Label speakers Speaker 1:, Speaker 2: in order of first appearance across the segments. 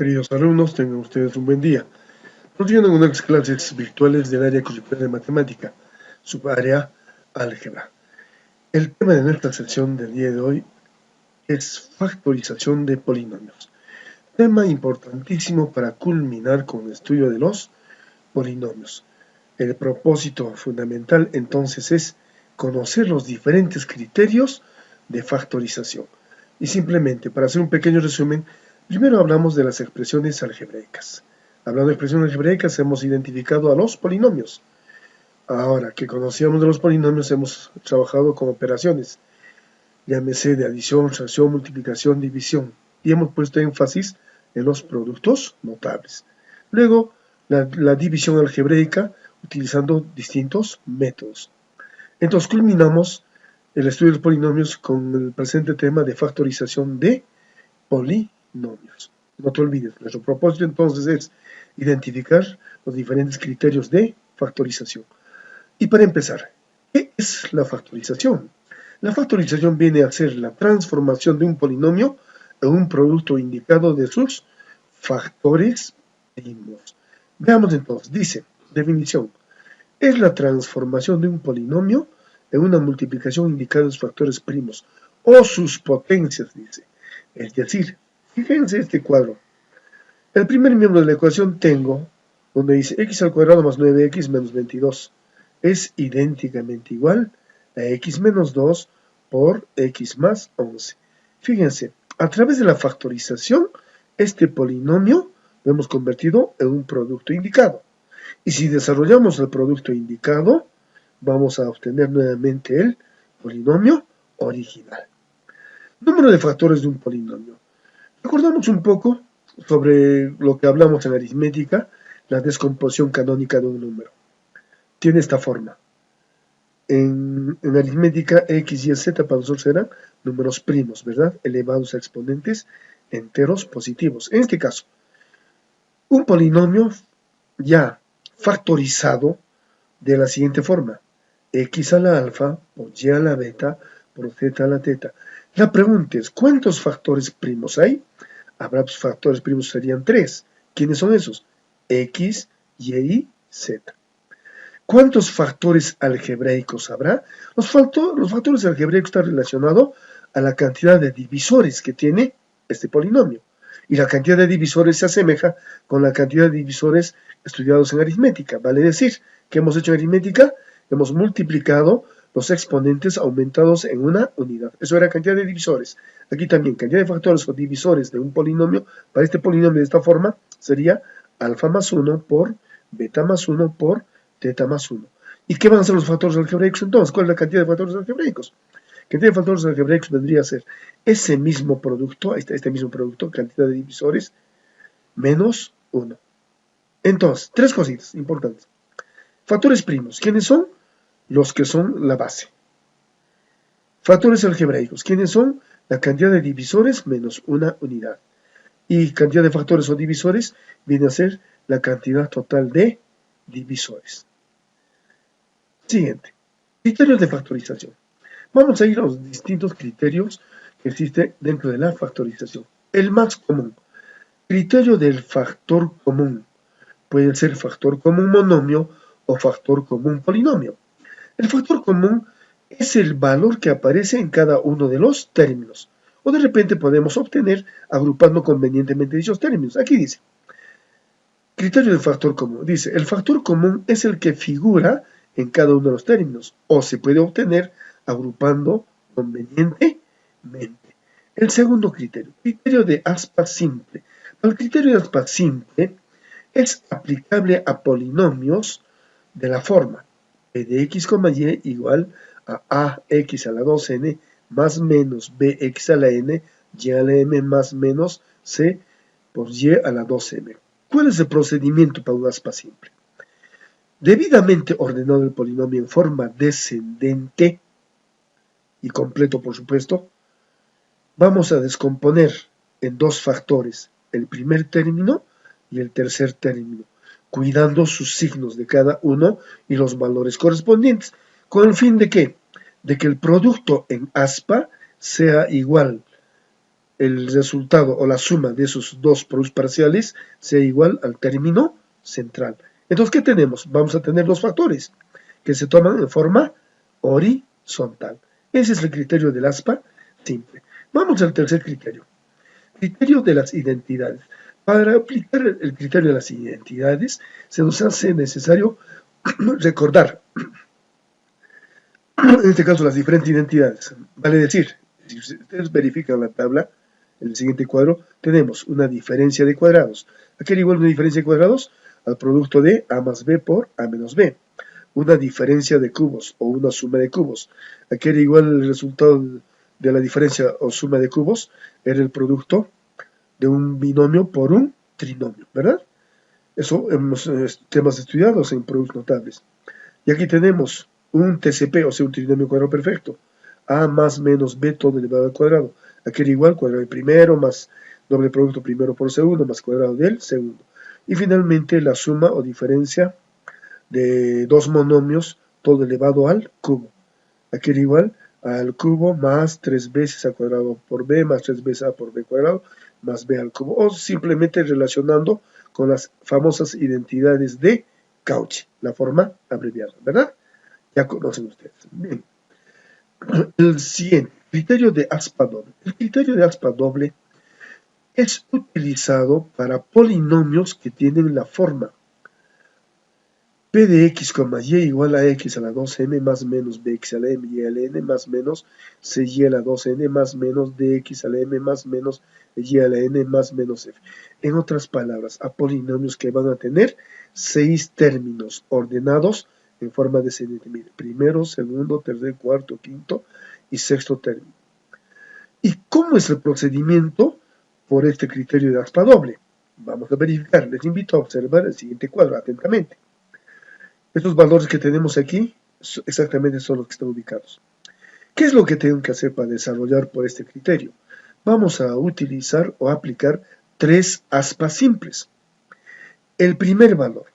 Speaker 1: Queridos alumnos, tengan ustedes un buen día. Nos tienen unas clases virtuales del área curricular de matemática, subárea álgebra. El tema de nuestra sesión del día de hoy es factorización de polinomios. Tema importantísimo para culminar con el estudio de los polinomios. El propósito fundamental entonces es conocer los diferentes criterios de factorización. Y simplemente, para hacer un pequeño resumen, primero hablamos de las expresiones algebraicas. Hablando de expresiones algebraicas, hemos identificado a los polinomios. Ahora que conocíamos de los polinomios, hemos trabajado con operaciones, llámese de adición, fracción, multiplicación, división, y hemos puesto énfasis en los productos notables. Luego, la división algebraica utilizando distintos métodos. Entonces, culminamos el estudio de los polinomios con el presente tema de factorización de polinomios. No te olvides, nuestro propósito entonces es identificar los diferentes criterios de factorización. Y para empezar, ¿qué es la factorización? La factorización viene a ser la transformación de un polinomio en un producto indicado de sus factores primos. Veamos entonces, dice, definición, es la transformación de un polinomio en una multiplicación indicada de sus factores primos o sus potencias, dice. Es decir, fíjense este cuadro. El primer miembro de la ecuación tengo, donde dice x al cuadrado más 9x menos 22, es idénticamente igual a x menos 2 por x más 11. Fíjense, a través de la factorización, este polinomio lo hemos convertido en un producto indicado. Y si desarrollamos el producto indicado, vamos a obtener nuevamente el polinomio original. Número de factores de un polinomio. Recordamos un poco sobre lo que hablamos en aritmética, la descomposición canónica de un número. Tiene esta forma. En aritmética, x y z para nosotros eran números primos, ¿verdad? Elevados a exponentes enteros positivos. En este caso, un polinomio ya factorizado de la siguiente forma. X a la alfa por y a la beta por z a la teta. La pregunta es, ¿cuántos factores primos hay? Habrá factores primos, serían 3. ¿Quiénes son esos? X, Y, Z. ¿Cuántos factores algebraicos habrá? Los factores algebraicos están relacionados a la cantidad de divisores que tiene este polinomio. Y la cantidad de divisores se asemeja con la cantidad de divisores estudiados en aritmética. Vale decir, ¿qué hemos hecho en aritmética? Hemos multiplicado los exponentes aumentados en una unidad. Eso era cantidad de divisores. Aquí también, cantidad de factores o divisores de un polinomio. Para este polinomio de esta forma sería alfa más 1 por beta más 1 por teta más 1. ¿Y qué van a ser los factores algebraicos entonces? ¿Cuál es la cantidad de factores algebraicos? Cantidad de factores algebraicos vendría a ser ese mismo producto, este mismo producto, cantidad de divisores, menos 1. Entonces, tres cositas importantes. Factores primos, ¿quiénes son? Los que son la base. Factores algebraicos, ¿quiénes son? La cantidad de divisores menos una unidad. Y cantidad de factores o divisores viene a ser la cantidad total de divisores. Siguiente. Criterios de factorización. Vamos a ir a los distintos criterios que existen dentro de la factorización. El más común. Criterio del factor común. Puede ser factor común monomio o factor común polinomio. El factor común es el valor que aparece en cada uno de los términos. O de repente podemos obtener agrupando convenientemente dichos términos. Aquí dice, criterio del factor común. Dice, el factor común es el que figura en cada uno de los términos. O se puede obtener agrupando convenientemente. El segundo criterio, criterio de aspa simple. El criterio de aspa simple es aplicable a polinomios de la forma p de x, y igual a ax a la 2n más menos bx a la n, y a la m más menos c por y a la 2m. ¿Cuál es el procedimiento para un aspa simple? Debidamente ordenado el polinomio en forma descendente y completo, por supuesto, vamos a descomponer en dos factores, el primer término y el tercer término, cuidando sus signos de cada uno y los valores correspondientes. ¿Con el fin de qué? De que el producto en aspa sea igual el resultado o la suma de esos dos productos parciales sea igual al término central. Entonces, ¿qué tenemos? Vamos a tener los factores que se toman en forma horizontal. Ese es el criterio del ASPA simple. Vamos al tercer criterio. Criterio de las identidades. Para aplicar el criterio de las identidades, se nos hace necesario recordar, en este caso, las diferentes identidades. Vale decir, si ustedes verifican la tabla, en el siguiente cuadro, tenemos una diferencia de cuadrados. ¿A qué era igual una diferencia de cuadrados? Al producto de A más B por A menos B. Una diferencia de cubos o una suma de cubos. ¿A qué era igual el resultado de la diferencia o suma de cubos? Era el producto de un binomio por un trinomio, ¿verdad? Eso hemos temas estudiados en productos notables. Y aquí tenemos un TCP, o sea, un trinomio cuadrado perfecto. A más menos B todo elevado al cuadrado. Aquí era igual cuadrado del primero más doble producto primero por segundo más cuadrado del segundo. Y finalmente la suma o diferencia de dos monomios todo elevado al cubo. Aquí era igual al cubo más 3 veces a cuadrado por B más 3 veces A por B cuadrado más B al cubo. O simplemente relacionando con las famosas identidades de Cauchy, la forma abreviada, ¿verdad? Ya conocen ustedes. Bien. El siguiente, criterio de aspa doble. El criterio de aspa doble es utilizado para polinomios que tienen la forma P de x, y igual a x a la 2m más menos bx a la m y a la n más menos cy a la 2n más menos dx a la m más menos y a la n más menos f. En otras palabras, a polinomios que van a tener 6 términos ordenados en forma descendente. Mire, primero, segundo, tercer, cuarto, quinto y sexto término. ¿Y cómo es el procedimiento por este criterio de aspa doble? Vamos a verificar. Les invito a observar el siguiente cuadro atentamente. Estos valores que tenemos aquí exactamente son los que están ubicados. ¿Qué es lo que tengo que hacer para desarrollar por este criterio? Vamos a utilizar o aplicar 3 aspas simples. El primer valor,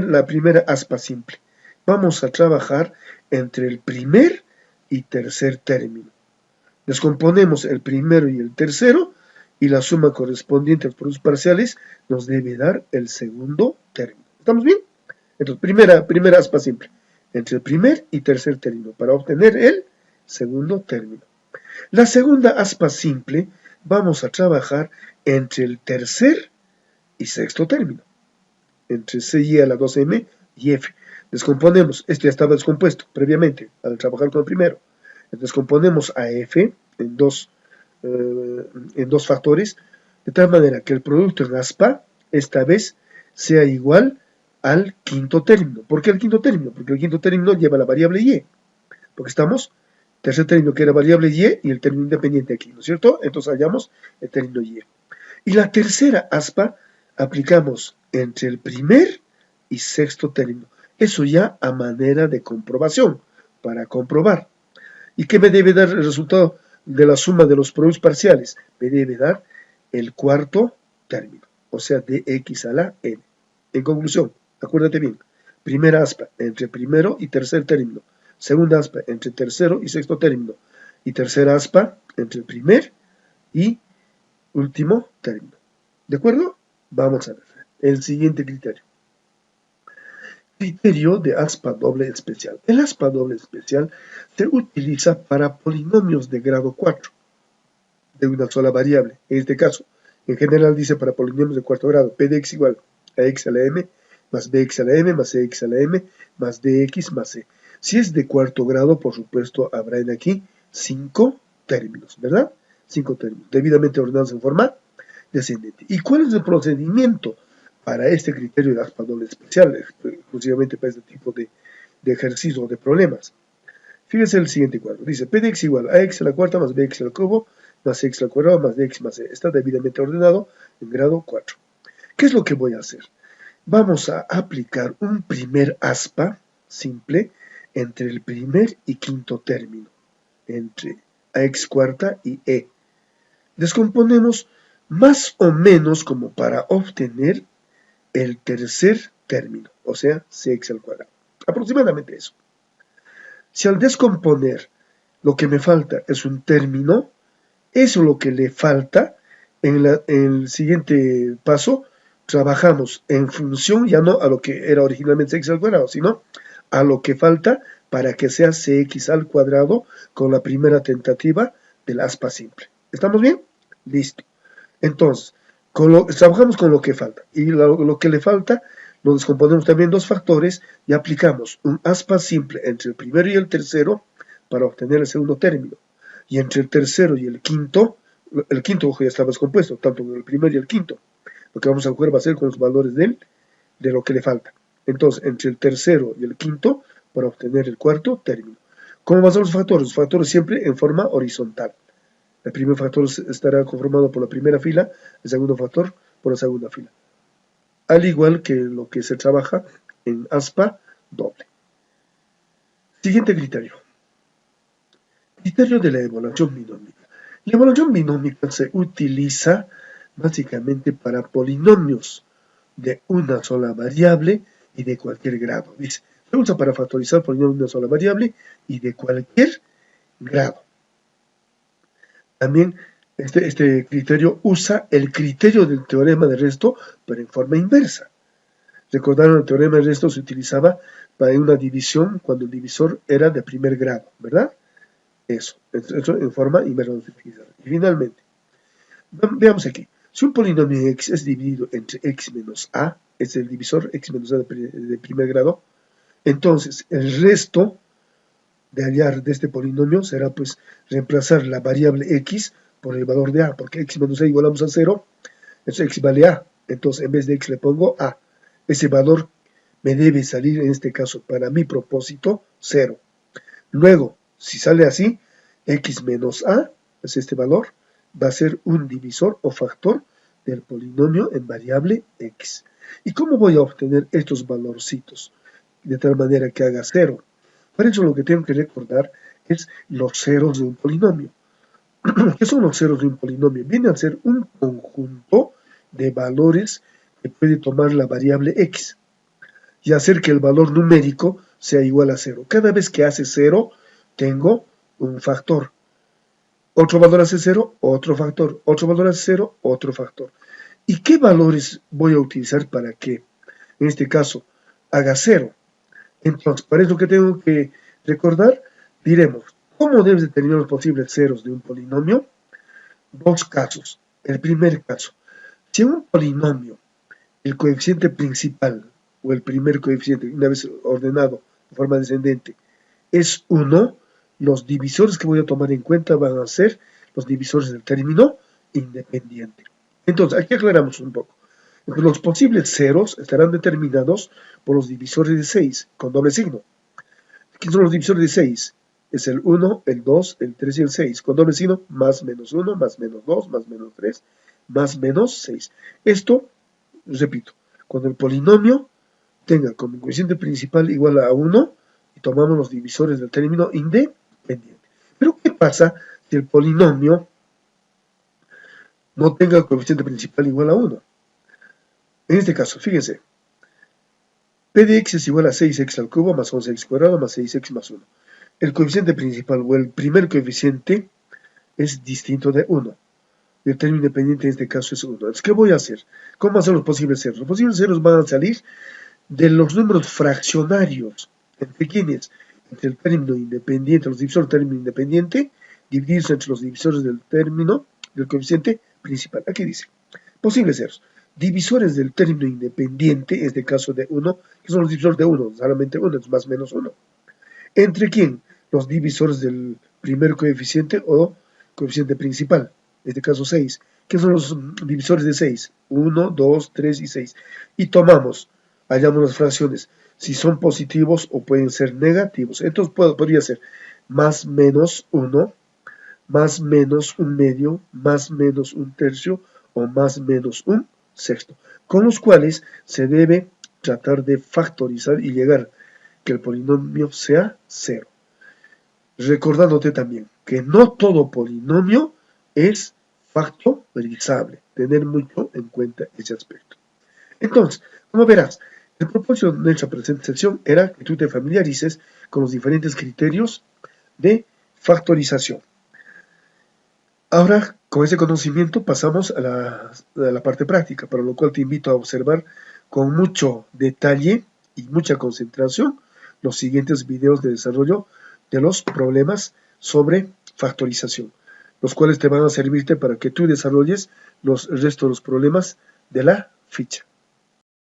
Speaker 1: la primera aspa simple, vamos a trabajar entre el primer y tercer término. Descomponemos el primero y el tercero y la suma correspondiente a los productos parciales nos debe dar el segundo término. ¿Estamos bien? Entonces, primera aspa simple, entre el primer y tercer término, para obtener el segundo término. La segunda aspa simple, vamos a trabajar entre el tercer y sexto término, entre CY a la 2M y F. Descomponemos, esto ya estaba descompuesto previamente, al trabajar con el primero. Descomponemos a F en dos factores, de tal manera que el producto en aspa, esta vez, sea igual al quinto término. ¿Por qué el quinto término? Porque el quinto término lleva la variable y. Porque estamos, tercer término que era variable y el término independiente aquí, ¿no es cierto? Entonces hallamos el término y. Y la tercera aspa aplicamos entre el primer y sexto término. Eso ya a manera de comprobación, para comprobar. ¿Y qué me debe dar el resultado de la suma de los productos parciales? Me debe dar el cuarto término, o sea, de x a la n. En conclusión, acuérdate bien, primera aspa entre primero y tercer término, segunda aspa entre tercero y sexto término, y tercera aspa entre el primer y último término. ¿De acuerdo? Vamos a ver el siguiente criterio. Criterio de aspa doble especial. El aspa doble especial se utiliza para polinomios de grado 4 de una sola variable. En este caso, en general dice para polinomios de cuarto grado, p de x igual a x a la m más bx a la m más cx a la m más dx más c. Si es de cuarto grado, por supuesto, habrá en aquí 5 términos, ¿verdad? 5 términos, debidamente ordenados en forma descendente. ¿Y cuál es el procedimiento para este criterio de aspa doble especial, exclusivamente para este tipo de ejercicio o de problemas? Fíjense el siguiente cuadro. Dice p de x igual a x a la cuarta más bx al cubo más x al cuadrado más dx más c. Está debidamente ordenado en grado 4. ¿Qué es lo que voy a hacer? Vamos a aplicar un primer aspa simple entre el primer y quinto término, entre ax cuarta y e. Descomponemos más o menos como para obtener el tercer término, o sea, cx al cuadrado. Aproximadamente eso. Si al descomponer lo que me falta es un término, Eso es lo que le falta. En el siguiente paso, trabajamos en función ya no a lo que era originalmente cx al cuadrado, sino a lo que falta para que sea cx al cuadrado con la primera tentativa del aspa simple. ¿Estamos bien? Listo. Entonces, trabajamos con lo que falta. Y lo que le falta, lo descomponemos también en dos factores y aplicamos un aspa simple entre el primero y el tercero para obtener el segundo término. Y entre el tercero y el quinto ojo, ya está descompuesto, tanto en el primero y el quinto. Lo que vamos a jugar va a ser con los valores de lo que le falta. Entonces, entre el tercero y el quinto, para obtener el cuarto término. ¿Cómo van a ser los factores? Los factores siempre en forma horizontal. El primer factor estará conformado por la primera fila, el segundo factor por la segunda fila. Al igual que lo que se trabaja en aspa doble. Siguiente criterio. Criterio de la evaluación binómica. La evaluación binómica se utiliza básicamente para polinomios de una sola variable y de cualquier grado. Dice, se usa para factorizar polinomios de una sola variable y de cualquier grado. También este criterio usa el criterio del teorema de resto, pero en forma inversa. Recordaron, el teorema de resto se utilizaba para una división cuando el divisor era de primer grado, ¿verdad? Eso en forma inversa. Y finalmente, veamos aquí. Si un polinomio x es dividido entre x menos a, es el divisor x menos a de primer grado, entonces el resto de hallar de este polinomio será pues reemplazar la variable x por el valor de a, porque x menos a igualamos a 0, entonces x vale a, entonces en vez de x le pongo a. Ese valor me debe salir en este caso para mi propósito 0. Luego, si sale así, x menos a, es este valor, va a ser un divisor o factor del polinomio en variable x. ¿Y cómo voy a obtener estos valorcitos? De tal manera que haga 0. Para eso lo que tengo que recordar es los ceros de un polinomio. ¿Qué son los ceros de un polinomio? Viene a ser un conjunto de valores que puede tomar la variable x y hacer que el valor numérico sea igual a 0. Cada vez que hace 0, tengo un factor. Otro valor hace 0, otro factor. Otro valor hace 0, otro factor. ¿Y qué valores voy a utilizar para que, en este caso, haga 0? Entonces, para eso que tengo que recordar, diremos, ¿cómo debes determinar los posibles ceros de un polinomio? Dos casos. El primer caso, si en un polinomio el coeficiente principal o el primer coeficiente, una vez ordenado de forma descendente, es 1, los divisores que voy a tomar en cuenta van a ser los divisores del término independiente. Entonces, aquí aclaramos un poco. Los posibles ceros estarán determinados por los divisores de 6, con doble signo. ¿Quiénes son los divisores de 6? Es el 1, el 2, el 3 y el 6. Con doble signo, más menos 1, más menos 2, más menos 3, más menos 6. Esto, repito, cuando el polinomio tenga como coeficiente principal igual a 1, y tomamos los divisores del término independiente. Pero, ¿qué pasa si el polinomio no tenga el coeficiente principal igual a 1? En este caso, fíjense, p de x es igual a 6x al cubo más 11x cuadrado más 6x más 1. El coeficiente principal o el primer coeficiente es distinto de 1. Y el término independiente en este caso es 1. Entonces, ¿qué voy a hacer? ¿Cómo van a ser los posibles ceros? Los posibles ceros van a salir de los números fraccionarios. ¿Entre quiénes? Entre el término independiente, los divisores del término independiente, divididos entre los divisores del término del coeficiente principal. Aquí dice, posibles ceros. Divisores del término independiente, en este caso de 1, que son los divisores de 1, solamente 1, es más menos 1. ¿Entre quién? Los divisores del primer coeficiente o coeficiente principal, en este caso 6. ¿Qué son los divisores de 6? 1, 2, 3 y 6. Y tomamos, hallamos las fracciones, si son positivos o pueden ser negativos. Entonces podría ser más menos 1, más menos un medio, más menos un tercio o más menos un sexto, con los cuales se debe tratar de factorizar y llegar que el polinomio sea 0. Recordándote también que no todo polinomio es factorizable. Tener mucho en cuenta ese aspecto. Entonces, como verás, el propósito de nuestra presentación era que tú te familiarices con los diferentes criterios de factorización. Ahora, con ese conocimiento pasamos a la parte práctica, para lo cual te invito a observar con mucho detalle y mucha concentración los siguientes videos de desarrollo de los problemas sobre factorización, los cuales te van a servirte para que tú desarrolles el resto de los problemas de la ficha.